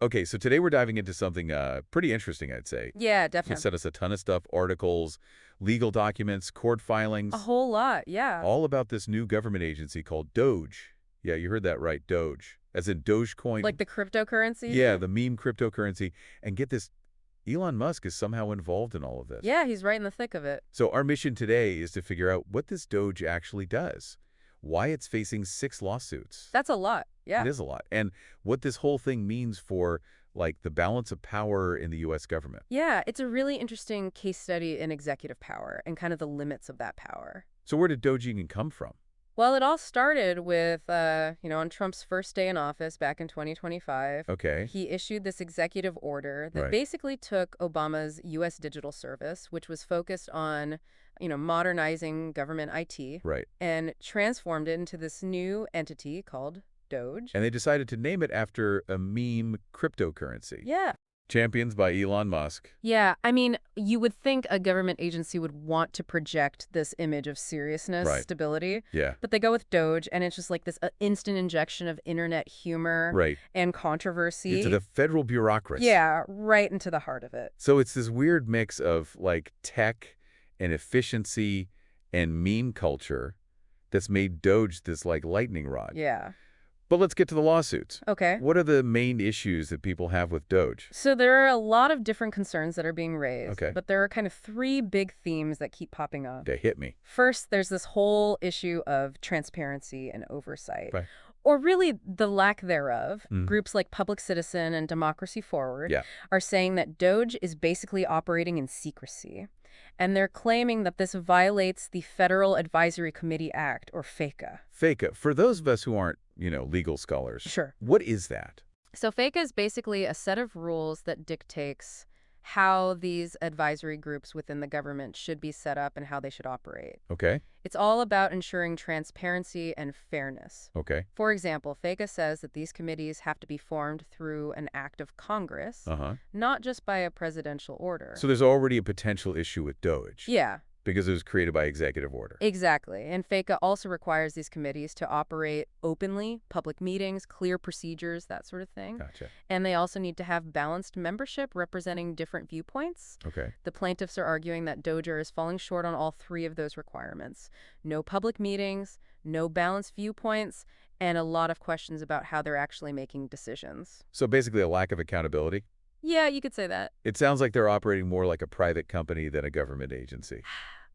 Okay, so today we're diving into something pretty interesting, I'd say. Yeah, You definitely. sent us a ton of stuff, articles, legal documents, court A filings, whole lot, yeah. all about this new government agency called DOGE. Yeah, you heard that right, DOGE. As in Dogecoin. Like the cryptocurrency Yeah, thing? the meme cryptocurrency. And get this, Elon Musk is somehow involved in all of this. Yeah, he's right in the thick of it. So our mission today is to figure out what this DOGE actually does, why it's facing 6 lawsuits. That's a lot, It yeah. is a lot. And what this whole thing means for, like, the balance of power in the U.S. government. Yeah, it's a really interesting case study in executive power and kind of the limits of that power. So where did DOGE even come from? Well, it all started with, on Trump's first day in office back in 2025. Okay, He issued this executive order that right, basically took Obama's U.S. digital service, which was focused on, modernizing government IT, right. and transformed it into this new entity called DOGE. And they decided to name it after a meme cryptocurrency. Yeah. Champions by Elon Musk. Yeah, I mean, you would think a government agency would want to project this image of seriousness, Right. stability, Yeah, but they go with Doge, and it's just like this instant injection of internet humor right. and Into controversy. the federal bureaucracy. Yeah, right into the heart of it. So it's this weird mix of, like, tech and efficiency and meme culture that's made DOGE this, like, lightning rod. Yeah. But let's get to the lawsuits. Okay. What are the main issues that people have with DOGE? So there are a lot of different concerns that are being raised, Okay. but there are kind of three big themes that keep popping up. They hit me. First, there's this whole issue of transparency and oversight, Right. or really the lack thereof. Mm. Groups like Public Citizen and Democracy Forward Yeah. are saying that DOGE is basically operating in secrecy. And they're claiming that this violates the Federal Advisory Committee Act, or FACA. FACA, for those of us who aren't, legal scholars, Sure. what is that? So FACA is basically a set of rules that dictates how these advisory groups within the government should be set up and how they should operate. Okay, It's all about ensuring transparency and fairness. okay, For example, FACA says that these committees have to be formed through an act of Congress, uh-huh. not just by a presidential order. So there's already a potential issue with DOGE Yeah, because it was created by executive order. exactly. And FACA also requires these committees to operate openly, public meetings, clear procedures, that sort of thing. Gotcha. And they also need to have balanced membership representing different viewpoints. Okay. The plaintiffs are arguing that DOGE is falling short on all three of those requirements. No public meetings, no balanced viewpoints, and a lot of questions about how they're actually making decisions. So basically a lack of accountability? Yeah, you could say that. It sounds like they're operating more like a private company than a government agency.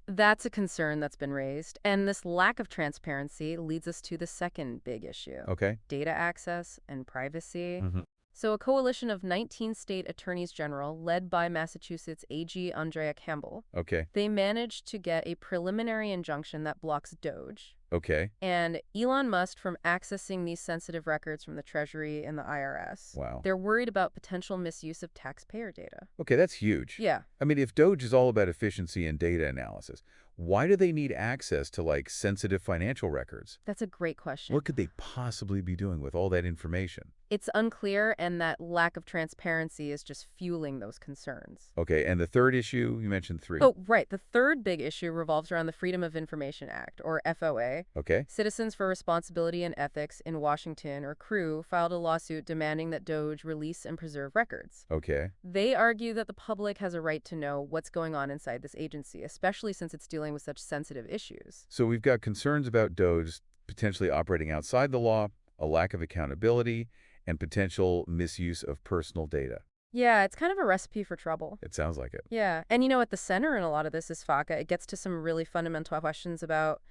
That's a concern that's been raised. And this lack of transparency leads us to the second big issue: Okay? data access and privacy. Mm-hmm. So a coalition of 19 state attorneys general, led by Massachusetts AG Andrea Campbell, Okay. they managed to get a preliminary injunction that blocks DOGE Okay. and Elon Musk from accessing these sensitive records from the Treasury and the IRS. Wow. They're worried about potential misuse of taxpayer data. Okay, that's huge. Yeah. I mean, if DOGE is all about efficiency and data analysis, why do they need access to, like, sensitive financial records? That's a great question. What could they possibly be doing with all that information? It's unclear, and that lack of transparency is just fueling those concerns. Okay, and the third issue, you mentioned 3. Oh, right. The third big issue revolves around the Freedom of Information Act, or FOA. Okay. Citizens for Responsibility and Ethics in Washington, or CREW, filed a lawsuit demanding that DOGE release and preserve records. Okay. They argue that the public has a right to know what's going on inside this agency, especially since it's dealing with such sensitive issues. So we've got concerns about DOGE potentially operating outside the law, a lack of accountability, and potential misuse of personal data. Yeah, it's kind of a recipe for trouble. It sounds like it. Yeah, and at the center in a lot of this is FACA. It gets to some really fundamental questions about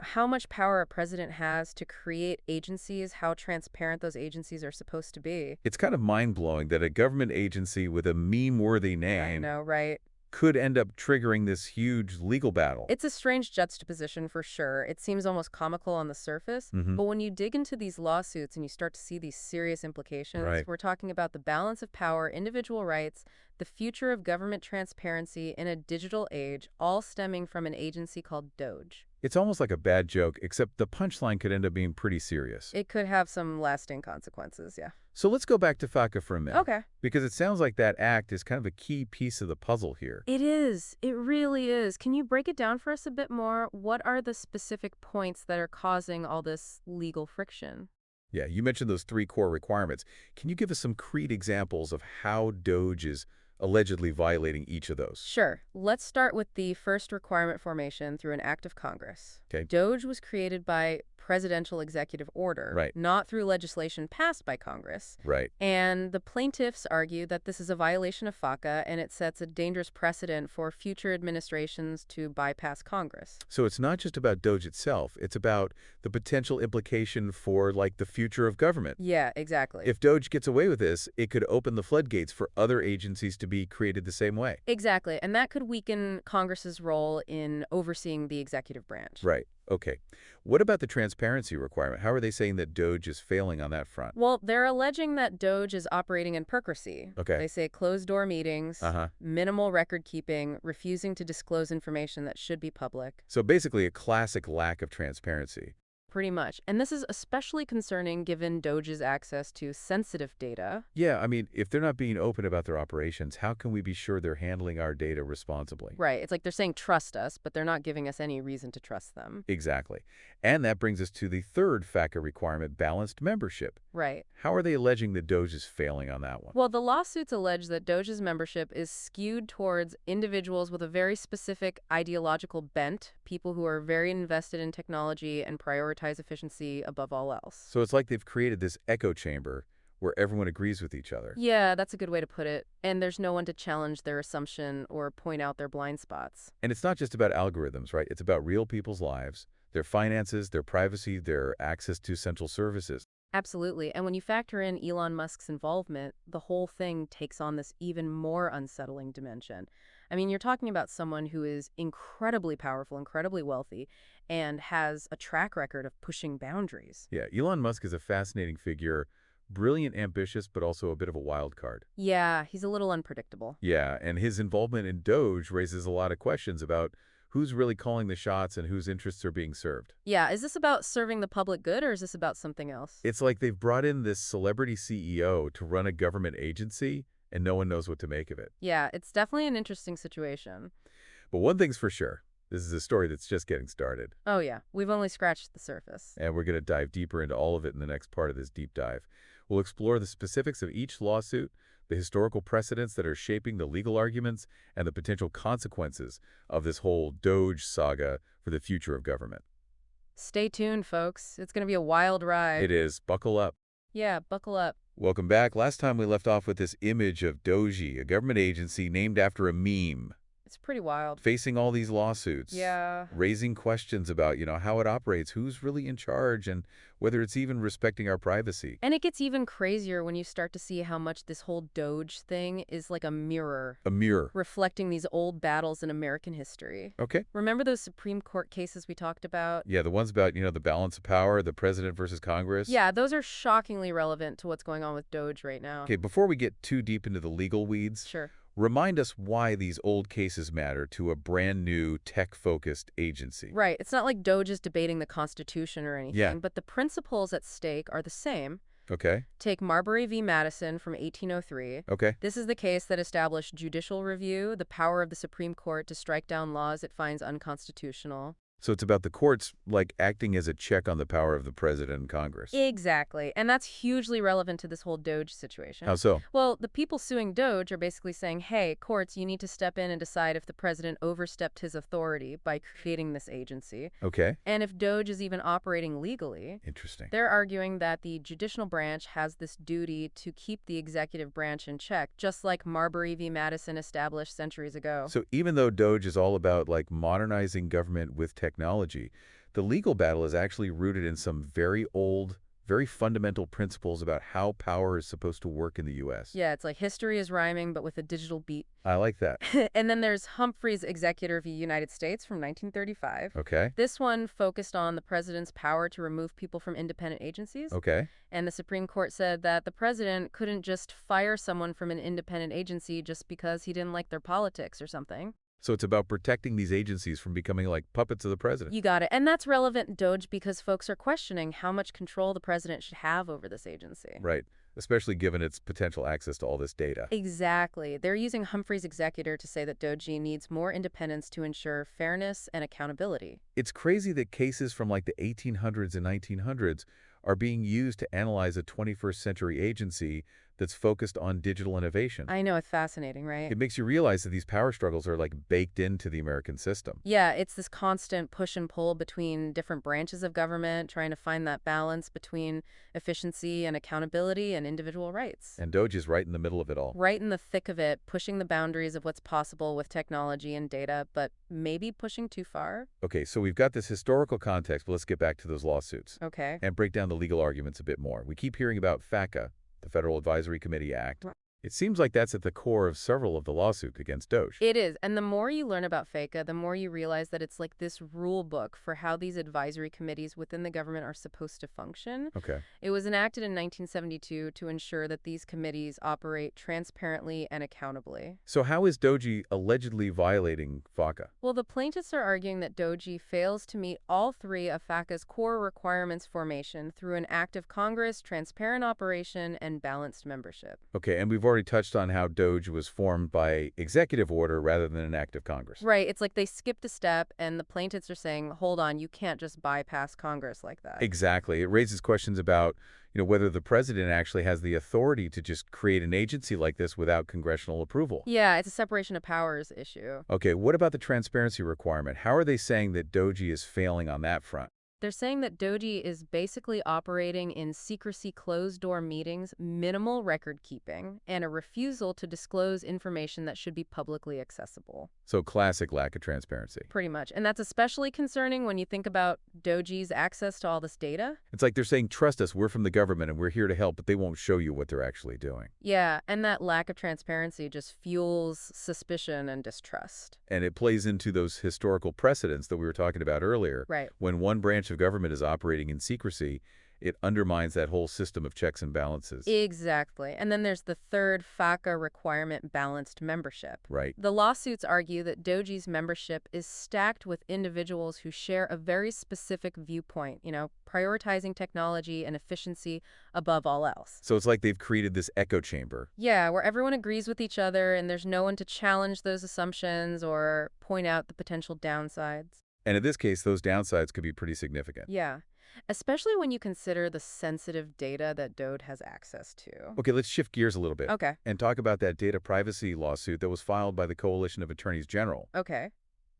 how much power a president has to create agencies, how transparent those agencies are supposed to be. It's kind of mind-blowing that a government agency with a meme-worthy I name know, right? could end up triggering this huge legal battle. It's a strange juxtaposition for sure. It seems almost comical on the surface, Mm-hmm. but when you dig into these lawsuits and you start to see these serious implications, Right. we're talking about the balance of power, individual rights, the future of government transparency in a digital age, all stemming from an agency called DOGE. It's almost like a bad joke, except the punchline could end up being pretty serious. It could have some lasting consequences, yeah. So let's go back to FACA for a minute. Okay. Because it sounds like that act is kind of a key piece of the puzzle here. It is. It really is. Can you break it down for us a bit more? What are the specific points that are causing all this legal friction? Yeah, you mentioned those three core requirements. Can you give us some concrete examples of how DOGE is allegedly violating each of those? Sure. Let's start with the first requirement formation through an act of Congress. Okay, DOGE was created by presidential executive order, right, not through legislation passed by Congress. right. And the plaintiffs argue that this is a violation of FACA and it sets a dangerous precedent for future administrations to bypass Congress. So it's not just about DOGE itself, it's about the potential implication for, like, the future of government. Yeah, exactly. If DOGE gets away with this, it could open the floodgates for other agencies to be created the same way. Exactly. And that could weaken Congress's role in overseeing the executive branch. Right. Okay. What about the transparency requirement? How are they saying that DOGE is failing on that front? Well, they're alleging that DOGE is operating in percrecy. Okay. They say closed-door meetings, Uh-huh. minimal record keeping, refusing to disclose information that should be public. So basically a classic lack of transparency. Pretty much. And this is especially concerning given DOGE's access to sensitive data. Yeah, I mean, if they're not being open about their operations, how can we be sure they're handling our data responsibly? Right. It's like they're saying trust us, but they're not giving us any reason to trust them. Exactly. And that brings us to the third FACA requirement, balanced membership. Right. How are they alleging that DOGE is failing on that one? Well, the lawsuits allege that DOGE's membership is skewed towards individuals with a very specific ideological bent, people who are very invested in technology and prioritize efficiency above all else. So it's like they've created this echo chamber where everyone agrees with each other. Yeah, that's a good way to put it. And there's no one to challenge their assumption or point out their blind spots. And it's not just about algorithms, right? It's about real people's lives, their finances, their privacy, their access to central services. Absolutely. And when you factor in Elon Musk's involvement, the whole thing takes on this even more unsettling dimension. I mean, you're talking about someone who is incredibly powerful, incredibly wealthy, and has a track record of pushing boundaries. Yeah, Elon Musk is a fascinating figure, brilliant, ambitious, but also a bit of a wild card. Yeah, he's a little unpredictable. Yeah, and his involvement in DOGE raises a lot of questions about who's really calling the shots and whose interests are being served. Yeah, is this about serving the public good or is this about something else? It's like they've brought in this celebrity CEO to run a government agency, and no one knows what to make of it. Yeah, it's definitely an interesting situation. But one thing's for sure, this is a story that's just getting started, Oh yeah, we've only scratched the surface. and we're going to dive deeper into all of it in the next part of this deep dive. We'll explore the specifics of each lawsuit, the historical precedents that are shaping the legal arguments, and the potential consequences of this whole DOGE saga for the future of government. Stay tuned, folks. It's going to be a wild ride. It is. Buckle up. Yeah, buckle up. Welcome back. Last time we left off with this image of DOGE, a government agency named after a meme, It's pretty wild. facing all these lawsuits. Yeah. Raising questions about, how it operates, who's really in charge, and whether it's even respecting our privacy. And it gets even crazier when you start to see how much this whole DOGE thing is like a mirror, A mirror. reflecting these old battles in American history. Okay. Remember those Supreme Court cases we talked about? Yeah, the ones about, the balance of power, the president versus Congress. Yeah, those are shockingly relevant to what's going on with DOGE right now. Okay, before we get too deep into the legal weeds, Sure. remind us why these old cases matter to a brand new tech-focused agency. Right. It's not like DOGE is debating the Constitution or anything, Yeah. but the principles at stake are the same. Okay. Take Marbury v. Madison from 1803. Okay. This is the case that established judicial review, the power of the Supreme Court to strike down laws it finds unconstitutional. So it's about the courts, like, acting as a check on the power of the president and Congress. Exactly. And that's hugely relevant to this whole DOGE situation. How so? Well, the people suing DOGE are basically saying, hey, courts, you need to step in and decide if the president overstepped his authority by creating this agency. Okay. And if DOGE is even operating legally. Interesting. They're arguing that the judicial branch has this duty to keep the executive branch in check, just like Marbury v. Madison established centuries ago. So even though DOGE is all about, like, modernizing government with technology, the legal battle is actually rooted in some very old, very fundamental principles about how power is supposed to work in the U.S. Yeah, it's like history is rhyming, but with a digital beat. I like that. And then there's Humphrey's Executor v. United States from 1935. Okay. This one focused on the president's power to remove people from independent agencies. Okay. And the Supreme Court said that the president couldn't just fire someone from an independent agency just because he didn't like their politics or something. So it's about protecting these agencies from becoming like puppets of the president. You got it. And that's relevant in DOGE because folks are questioning how much control the president should have over this agency. Right. Especially given its potential access to all this data. Exactly. They're using Humphrey's Executor to say that DOGE needs more independence to ensure fairness and accountability. It's crazy that cases from like the 1800s and 1900s are being used to analyze a 21st century agency that's focused on digital innovation. I know, it's fascinating, right? It makes you realize that these power struggles are like baked into the American system. Yeah, it's this constant push and pull between different branches of government, trying to find that balance between efficiency and accountability and individual rights. And DOGE is right in the middle of it all. Right in the thick of it, pushing the boundaries of what's possible with technology and data, but maybe pushing too far. Okay, so we've got this historical context, but let's get back to those lawsuits Okay. and break down the legal arguments a bit more. We keep hearing about FACA, the Federal Advisory Committee Act. Right. It seems like that's at the core of several of the lawsuits against DOGE. It is. And the more you learn about FACA, the more you realize that it's like this rule book for how these advisory committees within the government are supposed to function. Okay. It was enacted in 1972 to ensure that these committees operate transparently and accountably. So how is DOGE allegedly violating FACA? Well, the plaintiffs are arguing that DOGE fails to meet all three of FACA's core requirements formation through an act of Congress, transparent operation, and balanced membership. Okay, and we've already touched on how DOGE was formed by executive order rather than an act of Congress. Right. It's like they skipped a step, and the plaintiffs are saying, hold on, you can't just bypass Congress like that. Exactly. It raises questions about, whether the president actually has the authority to just create an agency like this without congressional approval. Yeah, it's a separation of powers issue. Okay, what about the transparency requirement? How are they saying that DOGE is failing on that front? They're saying that DOGE is basically operating in secrecy closed-door meetings, minimal record keeping, and a refusal to disclose information that should be publicly accessible. So classic lack of transparency. Pretty much. And that's especially concerning when you think about DOGE's access to all this data. It's like they're saying, trust us, we're from the government and we're here to help, but they won't show you what they're actually doing. Yeah, and that lack of transparency just fuels suspicion and distrust. And it plays into those historical precedents that we were talking about earlier. Right. When one branch of government is operating in secrecy, it undermines that whole system of checks and balances. Exactly. And then there's the third FACA requirement, balanced membership. Right. The lawsuits argue that DOGE's membership is stacked with individuals who share a very specific viewpoint, prioritizing technology and efficiency above all else. So it's like they've created this echo chamber. Yeah, where everyone agrees with each other and there's no one to challenge those assumptions or point out the potential downsides. And in this case, those downsides could be pretty significant. Yeah, especially when you consider the sensitive data that DOGE has access to. Okay, let's shift gears a little bit. Okay. And talk about that data privacy lawsuit that was filed by the Coalition of Attorneys General. Okay.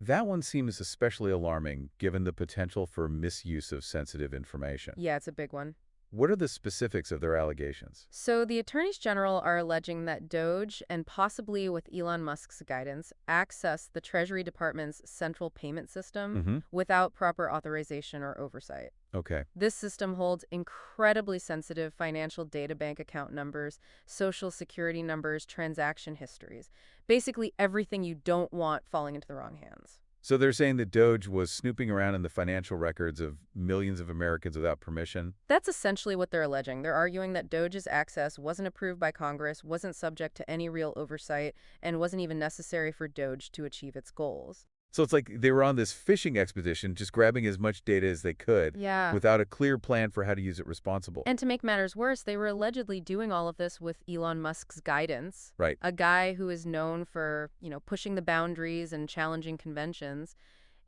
That one seems especially alarming given the potential for misuse of sensitive information. Yeah, it's a big one. What are the specifics of their allegations? So the attorneys general are alleging that DOGE, and possibly with Elon Musk's guidance, accessed the Treasury Department's central payment system without proper authorization or oversight. Okay. This system holds incredibly sensitive financial data, bank account numbers, social security numbers, transaction histories. Basically everything you don't want falling into the wrong hands. So they're saying that DOGE was snooping around in the financial records of millions of Americans without permission? That's essentially what they're alleging. They're arguing that DOGE's access wasn't approved by Congress, wasn't subject to any real oversight, and wasn't even necessary for DOGE to achieve its goals. So it's like they were on this fishing expedition, just grabbing as much data as they could, Yeah. without a clear plan for how to use it responsibly. And to make matters worse, they were allegedly doing all of this with Elon Musk's guidance. Right. A guy who is known for, pushing the boundaries and challenging conventions.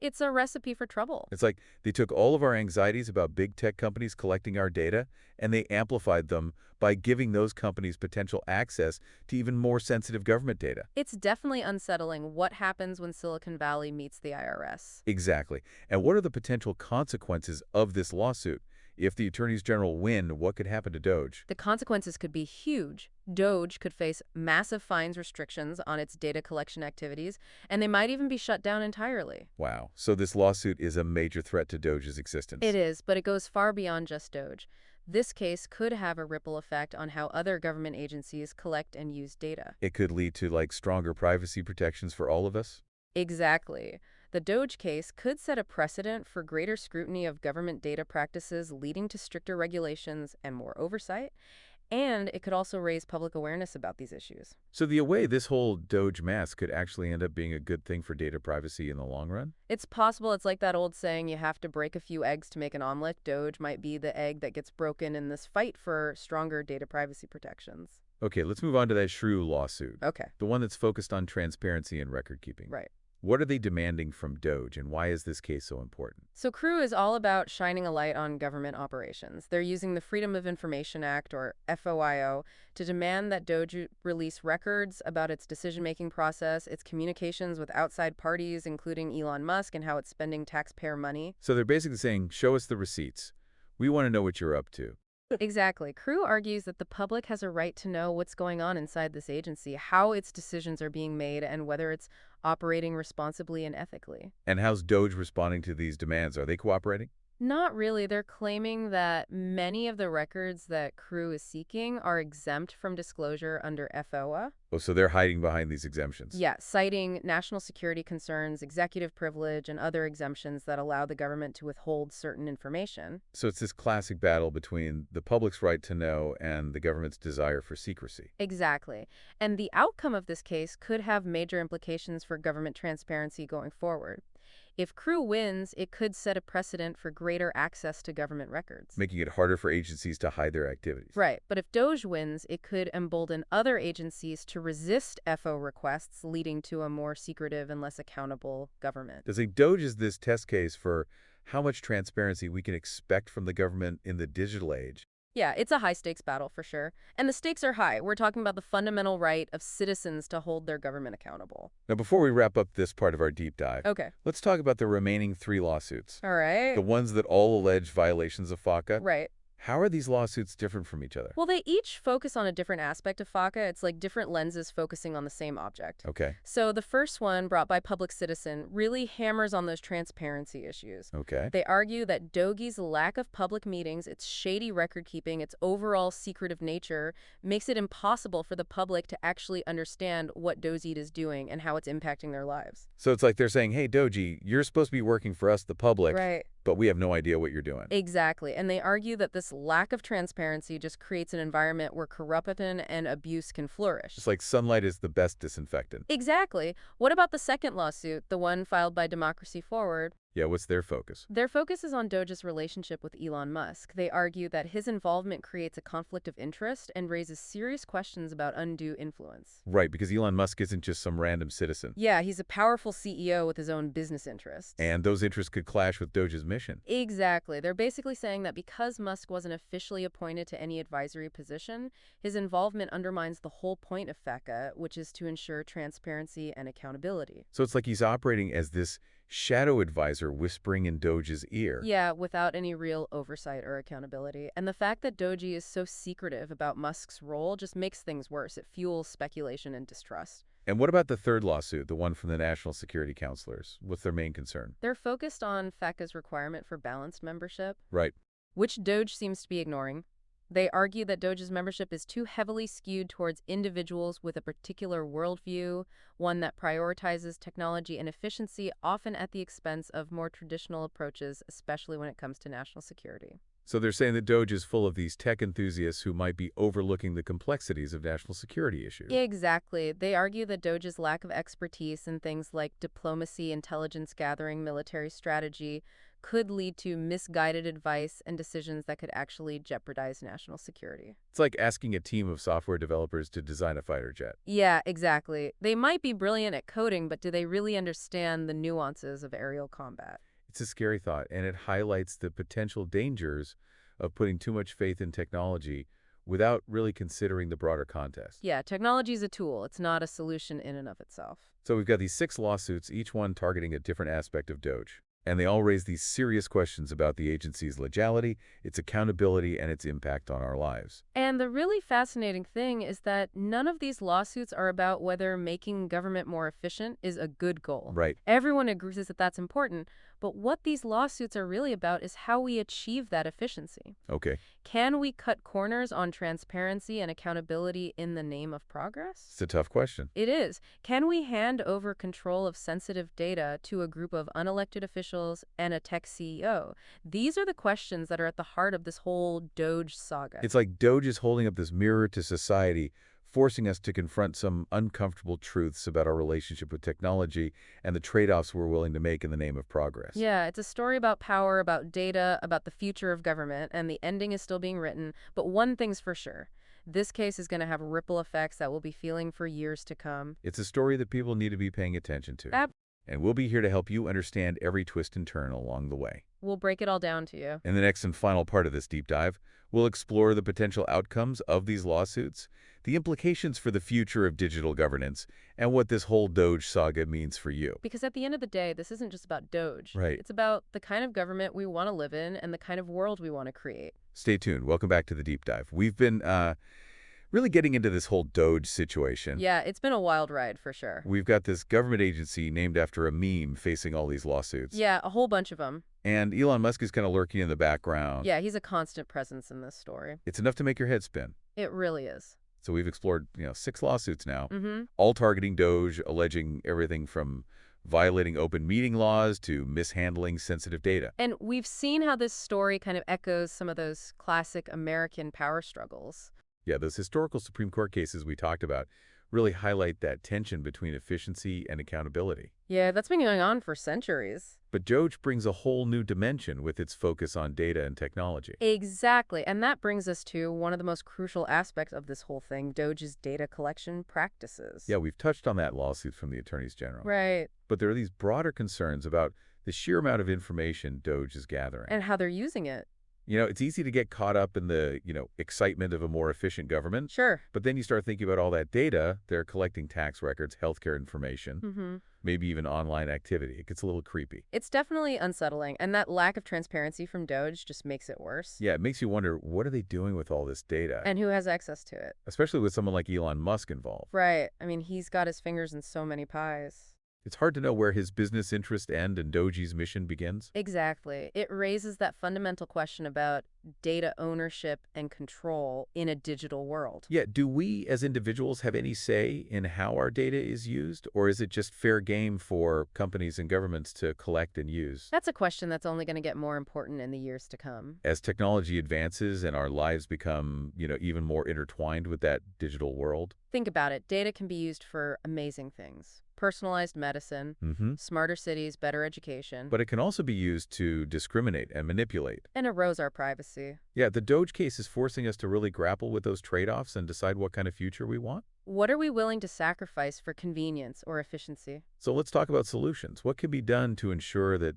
It's a recipe for trouble. It's like they took all of our anxieties about big tech companies collecting our data, and they amplified them by giving those companies potential access to even more sensitive government data. It's definitely unsettling what happens when Silicon Valley meets the IRS. Exactly. And what are the potential consequences of this lawsuit? If the attorneys general win, what could happen to DOGE? The consequences could be huge. DOGE could face massive fines, restrictions on its data collection activities, and they might even be shut down entirely. Wow. So this lawsuit is a major threat to DOGE's existence. It is, but it goes far beyond just DOGE. This case could have a ripple effect on how other government agencies collect and use data. It could lead to, stronger privacy protections for all of us? Exactly. The DOGE case could set a precedent for greater scrutiny of government data practices, leading to stricter regulations and more oversight. And it could also raise public awareness about these issues. So the way this whole DOGE mess could actually end up being a good thing for data privacy in the long run? It's possible. It's like that old saying, you have to break a few eggs to make an omelet. DOGE might be the egg that gets broken in this fight for stronger data privacy protections. Okay, let's move on to that Shrew lawsuit. Okay. The one that's focused on transparency and record keeping. Right. What are they demanding from DOGE, and why is this case so important? So CREW is all about shining a light on government operations. They're using the Freedom of Information Act, or FOIO, to demand that DOGE release records about its decision-making process, its communications with outside parties, including Elon Musk, and how it's spending taxpayer money. So they're basically saying, show us the receipts. We want to know what you're up to. Exactly. CREW argues that the public has a right to know what's going on inside this agency, how its decisions are being made, and whether it's operating responsibly and ethically. And how's DOGE responding to these demands? Are they cooperating? Not really. They're claiming that many of the records that CREW is seeking are exempt from disclosure under FOA. Oh, so they're hiding behind these exemptions. Yeah, citing national security concerns, executive privilege, and other exemptions that allow the government to withhold certain information. So it's this classic battle between the public's right to know and the government's desire for secrecy. Exactly. And the outcome of this case could have major implications for government transparency going forward. If CREW wins, it could set a precedent for greater access to government records. Making it harder for agencies to hide their activities. Right, but if DOGE wins, it could embolden other agencies to resist FO requests, leading to a more secretive and less accountable government. Does think DOGE is this test case for how much transparency we can expect from the government in the digital age? Yeah, it's a high-stakes battle for sure. And the stakes are high. We're talking about the fundamental right of citizens to hold their government accountable. Now, before we wrap up this part of our deep dive, Okay. let's talk about the remaining 3 lawsuits. All right. The ones that all allege violations of FACA. Right. How are these lawsuits different from each other? Well, they each focus on a different aspect of FACA. It's like different lenses focusing on the same object. Okay. So the first one, brought by Public Citizen, really hammers on those transparency issues. Okay. They argue that DOGE's lack of public meetings, its shady record-keeping, its overall secretive nature, makes it impossible for the public to actually understand what DOGE is doing and how it's impacting their lives. So it's like they're saying, hey, DOGE, you're supposed to be working for us, the public, Right. but we have no idea what you're doing. Exactly. And they argue that this lack of transparency just creates an environment where corruption and abuse can flourish. It's like sunlight is the best disinfectant. Exactly. What about the second lawsuit, the one filed by Democracy Forward? Yeah, what's their focus? Their focus is on DOGE's relationship with Elon Musk. They argue that his involvement creates a conflict of interest and raises serious questions about undue influence. Right, because Elon Musk isn't just some random citizen. Yeah, he's a powerful CEO with his own business interests. And those interests could clash with DOGE's mission. Exactly. They're basically saying that because Musk wasn't officially appointed to any advisory position, his involvement undermines the whole point of FACA, which is to ensure transparency and accountability. So it's like he's operating as this shadow advisor whispering in DOGE's ear. Yeah, without any real oversight or accountability. And the fact that DOGE is so secretive about Musk's role just makes things worse. It fuels speculation and distrust. And what about the third lawsuit, the one from the National Security Counselors? What's their main concern? They're focused on FACA's requirement for balanced membership, Right. which DOGE seems to be ignoring. They argue that DOGE's membership is too heavily skewed towards individuals with a particular worldview, one that prioritizes technology and efficiency, often at the expense of more traditional approaches, especially when it comes to national security. So they're saying that DOGE is full of these tech enthusiasts who might be overlooking the complexities of national security issues. Exactly. They argue that DOGE's lack of expertise in things like diplomacy, intelligence gathering, military strategy could lead to misguided advice and decisions that could actually jeopardize national security. It's like asking a team of software developers to design a fighter jet. Yeah, exactly. They might be brilliant at coding, but do they really understand the nuances of aerial combat? It's a scary thought, and it highlights the potential dangers of putting too much faith in technology without really considering the broader context. Yeah, technology is a tool. It's not a solution in and of itself. So we've got these 6 lawsuits, each one targeting a different aspect of DOGE. And they all raise these serious questions about the agency's legality, its accountability, and its impact on our lives. And the really fascinating thing is that none of these lawsuits are about whether making government more efficient is a good goal. Right. Everyone agrees that that's important, but what these lawsuits are really about is how we achieve that efficiency. Okay. Can we cut corners on transparency and accountability in the name of progress? It's a tough question. It is. Can we hand over control of sensitive data to a group of unelected officials and a tech CEO? These are the questions that are at the heart of this whole DOGE saga. It's like DOGE is holding up this mirror to society, forcing us to confront some uncomfortable truths about our relationship with technology and the trade-offs we're willing to make in the name of progress. Yeah, it's a story about power, about data, about the future of government, and the ending is still being written. But one thing's for sure. This case is going to have ripple effects that we'll be feeling for years to come. It's a story that people need to be paying attention to. And we'll be here to help you understand every twist and turn along the way. We'll break it all down to you. In the next and final part of this deep dive, we'll explore the potential outcomes of these lawsuits, the implications for the future of digital governance, and what this whole DOGE saga means for you. Because at the end of the day, this isn't just about DOGE. Right. It's about the kind of government we want to live in and the kind of world we want to create. Stay tuned. Welcome back to the deep dive. We've been really getting into this whole DOGE situation. Yeah, it's been a wild ride for sure. We've got this government agency named after a meme facing all these lawsuits. Yeah, a whole bunch of them. And Elon Musk is kind of lurking in the background. Yeah, he's a constant presence in this story. It's enough to make your head spin. It really is. So we've explored, 6 lawsuits now, Mm-hmm. all targeting DOGE, alleging everything from violating open meeting laws to mishandling sensitive data. And we've seen how this story kind of echoes some of those classic American power struggles. Yeah, those historical Supreme Court cases we talked about really highlight that tension between efficiency and accountability. Yeah, that's been going on for centuries. But DOGE brings a whole new dimension with its focus on data and technology. Exactly. And that brings us to one of the most crucial aspects of this whole thing, DOGE's data collection practices. Yeah, we've touched on that lawsuit from the attorneys general. Right. But there are these broader concerns about the sheer amount of information DOGE is gathering. And how they're using it. It's easy to get caught up in the, excitement of a more efficient government. Sure. But then you start thinking about all that data. They're collecting tax records, healthcare information, Mm-hmm. maybe even online activity. It gets a little creepy. It's definitely unsettling, and that lack of transparency from DOGE just makes it worse. Yeah, it makes you wonder, what are they doing with all this data? And who has access to it? Especially with someone like Elon Musk involved. Right. I mean, he's got his fingers in so many pies. It's hard to know where his business interest end and DOGE's mission begins. Exactly. It raises that fundamental question about data ownership and control in a digital world. Yeah, do we as individuals have any say in how our data is used, or is it just fair game for companies and governments to collect and use? That's a question that's only going to get more important in the years to come. As technology advances and our lives become, even more intertwined with that digital world. Think about it. Data can be used for amazing things. Personalized medicine, smarter cities, better education. But it can also be used to discriminate and manipulate. And erode our privacy. Yeah, the DOGE case is forcing us to really grapple with those trade-offs and decide what kind of future we want. What are we willing to sacrifice for convenience or efficiency? So let's talk about solutions. What can be done to ensure that,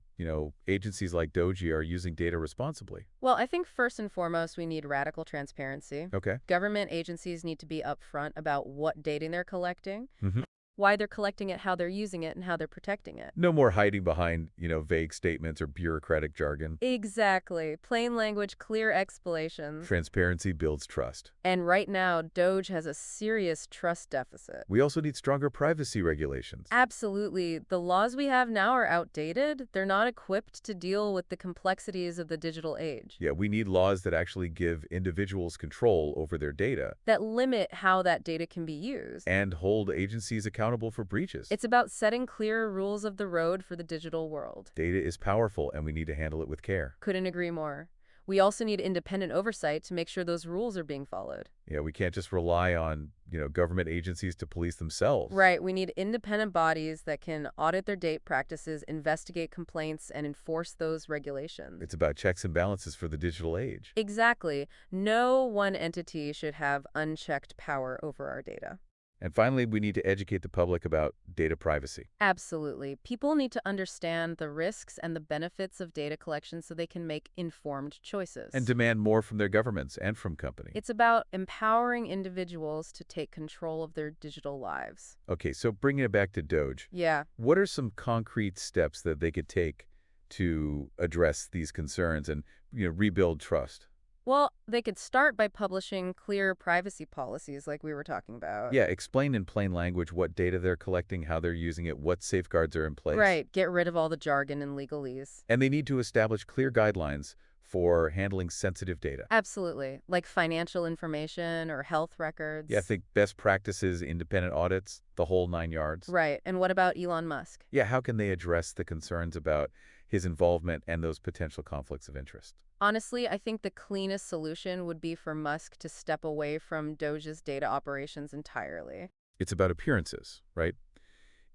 agencies like DOGE are using data responsibly? Well, I think first and foremost, we need radical transparency. Okay. Government agencies need to be upfront about what data they're collecting, Mm-hmm. why they're collecting it, how they're using it, and how they're protecting it. No more hiding behind, vague statements or bureaucratic jargon. Exactly. Plain language, clear explanations. Transparency builds trust. And right now, DOGE has a serious trust deficit. We also need stronger privacy regulations. Absolutely. The laws we have now are outdated. They're not equipped to deal with the complexities of the digital age. Yeah, we need laws that actually give individuals control over their data That limit how that data can be used. and hold agencies accountable for breaches. It's about setting clear rules of the road for the digital world. Data is powerful, and we need to handle it with care. Couldn't agree more. We also need independent oversight to make sure those rules are being followed. Yeah, we can't just rely on, government agencies to police themselves. Right. We need independent bodies that can audit their data practices, investigate complaints, and enforce those regulations. It's about checks and balances for the digital age. Exactly. No one entity should have unchecked power over our data. And finally, we need to educate the public about data privacy. Absolutely. People need to understand the risks and the benefits of data collection so they can make informed choices. And demand more from their governments and from companies. It's about empowering individuals to take control of their digital lives. Okay, so bringing it back to DOGE, Yeah. what are some concrete steps that they could take to address these concerns and, rebuild trust? Well, they could start by publishing clear privacy policies like we were talking about. Yeah, explain in plain language what data they're collecting, how they're using it, what safeguards are in place. Right. Get rid of all the jargon and legalese. And they need to establish clear guidelines for handling sensitive data. Absolutely. Like financial information or health records. Yeah, I think best practices, independent audits, the whole 9 yards. Right. And what about Elon Musk? Yeah, how can they address the concerns about his involvement and those potential conflicts of interest? Honestly, I think the cleanest solution would be for Musk to step away from DOGE's data operations entirely. It's about appearances, right?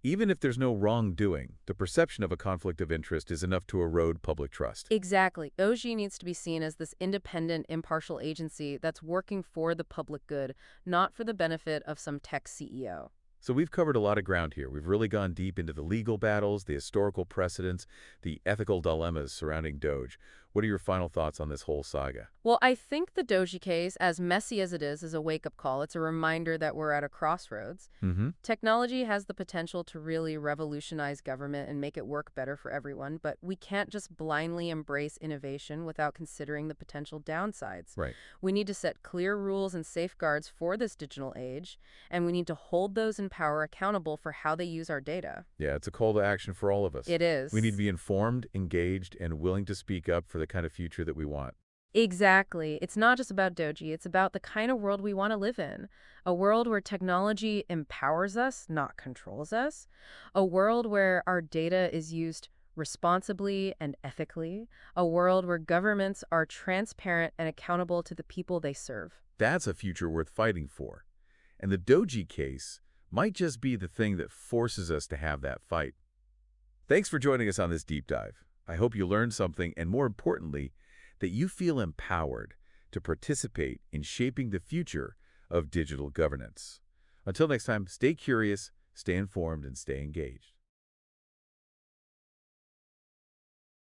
Even if there's no wrongdoing, the perception of a conflict of interest is enough to erode public trust. Exactly. DOGE needs to be seen as this independent, impartial agency that's working for the public good, not for the benefit of some tech CEO. So we've covered a lot of ground here. We've really gone deep into the legal battles, the historical precedents, the ethical dilemmas surrounding DOGE. What are your final thoughts on this whole saga? Well, I think the Doji case, as messy as it is a wake-up call. It's a reminder that we're at a crossroads. Mm-hmm. Technology has the potential to really revolutionize government and make it work better for everyone, but we can't just blindly embrace innovation without considering the potential downsides. Right. We need to set clear rules and safeguards for this digital age, and we need to hold those in power accountable for how they use our data. Yeah, it's a call to action for all of us. It We need to is. be informed, engaged, and willing to speak up for the kind of future that we want. Exactly. It's not just about Doji, it's about the kind of world we want to live in. A world where technology empowers us, not controls us. A world where our data is used responsibly and ethically. A world where governments are transparent and accountable to the people they serve. That's a future worth fighting for. And the Doji case might just be the thing that forces us to have that fight. Thanks for joining us on this deep dive. I hope you learned something, and more importantly, that you feel empowered to participate in shaping the future of digital governance. Until next time, stay curious, stay informed, and stay engaged.